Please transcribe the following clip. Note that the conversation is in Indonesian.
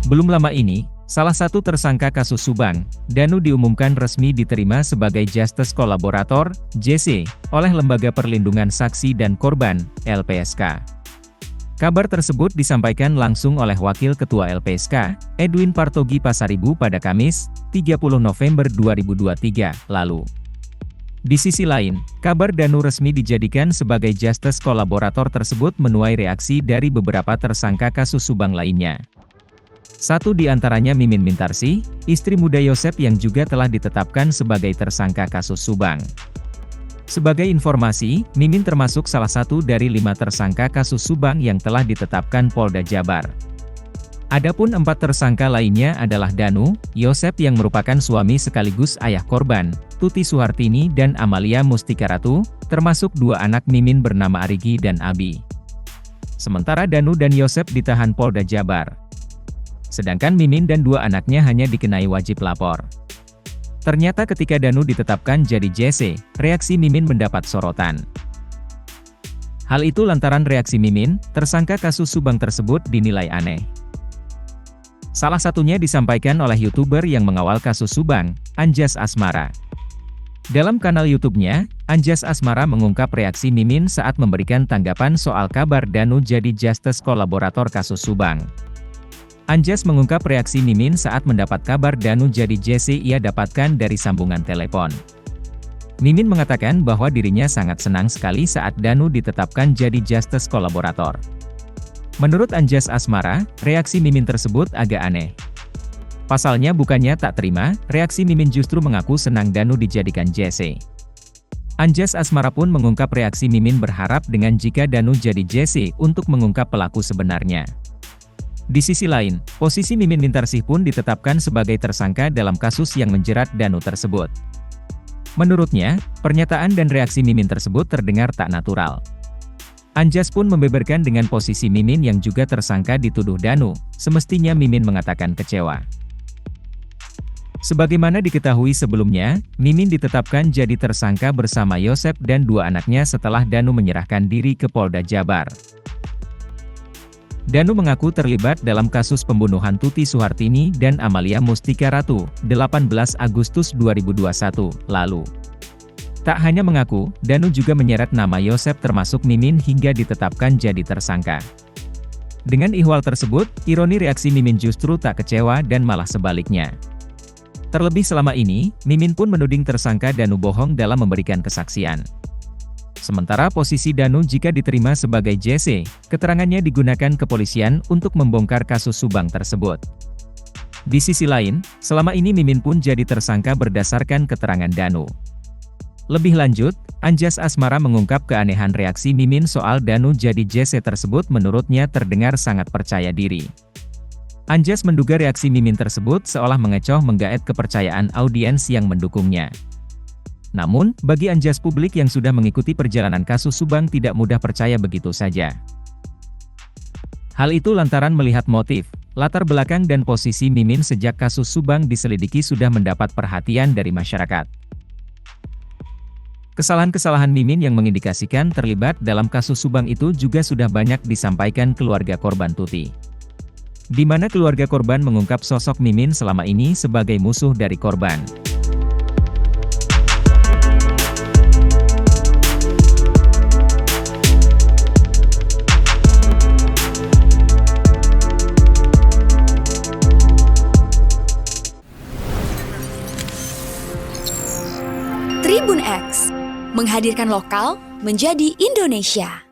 Belum lama ini, salah satu tersangka kasus Subang, Danu diumumkan resmi diterima sebagai Justice Collaborator, JC, oleh Lembaga Perlindungan Saksi dan Korban, LPSK. Kabar tersebut disampaikan langsung oleh Wakil Ketua LPSK, Edwin Partogi Pasaribu pada Kamis, 30 November 2023, lalu. Di sisi lain, kabar Danu resmi dijadikan sebagai Justice Collaborator tersebut menuai reaksi dari beberapa tersangka kasus Subang lainnya. Satu di antaranya Mimin Mintarsih, istri muda Yosep yang juga telah ditetapkan sebagai tersangka kasus Subang. Sebagai informasi, Mimin termasuk salah satu dari 5 tersangka kasus Subang yang telah ditetapkan Polda Jabar. Adapun 4 tersangka lainnya adalah Danu, Yosep yang merupakan suami sekaligus ayah korban, Tuti Suhartini dan Amalia Mustika Ratu, termasuk 2 anak Mimin bernama Arigi dan Abi. Sementara Danu dan Yosep ditahan Polda Jabar. Sedangkan Mimin dan 2 anaknya hanya dikenai wajib lapor. Ternyata ketika Danu ditetapkan jadi JC, reaksi Mimin mendapat sorotan. Hal itu lantaran reaksi Mimin, tersangka kasus Subang tersebut dinilai aneh. Salah satunya disampaikan oleh YouTuber yang mengawal kasus Subang, Anjas Asmara. Dalam kanal YouTube-nya, Anjas Asmara mengungkap reaksi Mimin saat memberikan tanggapan soal kabar Danu jadi Justice Collaborator kasus Subang. Anjas mengungkap reaksi Mimin saat mendapat kabar Danu jadi JC ia dapatkan dari sambungan telepon. Mimin mengatakan bahwa dirinya sangat senang sekali saat Danu ditetapkan jadi Justice Collaborator. Menurut Anjas Asmara, reaksi Mimin tersebut agak aneh. Pasalnya bukannya tak terima, reaksi Mimin justru mengaku senang Danu dijadikan JC. Anjas Asmara pun mengungkap reaksi Mimin berharap dengan jika Danu jadi JC untuk mengungkap pelaku sebenarnya. Di sisi lain, posisi Mimin Mintarsih pun ditetapkan sebagai tersangka dalam kasus yang menjerat Danu tersebut. Menurutnya, pernyataan dan reaksi Mimin tersebut terdengar tak natural. Anjas pun membeberkan dengan posisi Mimin yang juga tersangka dituduh Danu, semestinya Mimin mengatakan kecewa. Sebagaimana diketahui sebelumnya, Mimin ditetapkan jadi tersangka bersama Yosep dan 2 anaknya setelah Danu menyerahkan diri ke Polda Jabar. Danu mengaku terlibat dalam kasus pembunuhan Tuti Suhartini dan Amalia Mustika Ratu, 18 Agustus 2021, lalu. Tak hanya mengaku, Danu juga menyeret nama Yosep termasuk Mimin hingga ditetapkan jadi tersangka. Dengan ihwal tersebut, ironi reaksi Mimin justru tak kecewa dan malah sebaliknya. Terlebih selama ini, Mimin pun menuding tersangka Danu bohong dalam memberikan kesaksian. Sementara posisi Danu jika diterima sebagai JC, keterangannya digunakan kepolisian untuk membongkar kasus Subang tersebut. Di sisi lain, selama ini Mimin pun jadi tersangka berdasarkan keterangan Danu. Lebih lanjut, Anjas Asmara mengungkap keanehan reaksi Mimin soal Danu jadi JC tersebut menurutnya terdengar sangat percaya diri. Anjas menduga reaksi Mimin tersebut seolah mengecoh menggaet kepercayaan audiens yang mendukungnya. Namun, bagi Anjas publik yang sudah mengikuti perjalanan kasus Subang tidak mudah percaya begitu saja. Hal itu lantaran melihat motif, latar belakang dan posisi Mimin sejak kasus Subang diselidiki sudah mendapat perhatian dari masyarakat. Kesalahan-kesalahan Mimin yang mengindikasikan terlibat dalam kasus Subang itu juga sudah banyak disampaikan keluarga korban Tuti. Di mana keluarga korban mengungkap sosok Mimin selama ini sebagai musuh dari korban. Tribun X menghadirkan lokal menjadi Indonesia.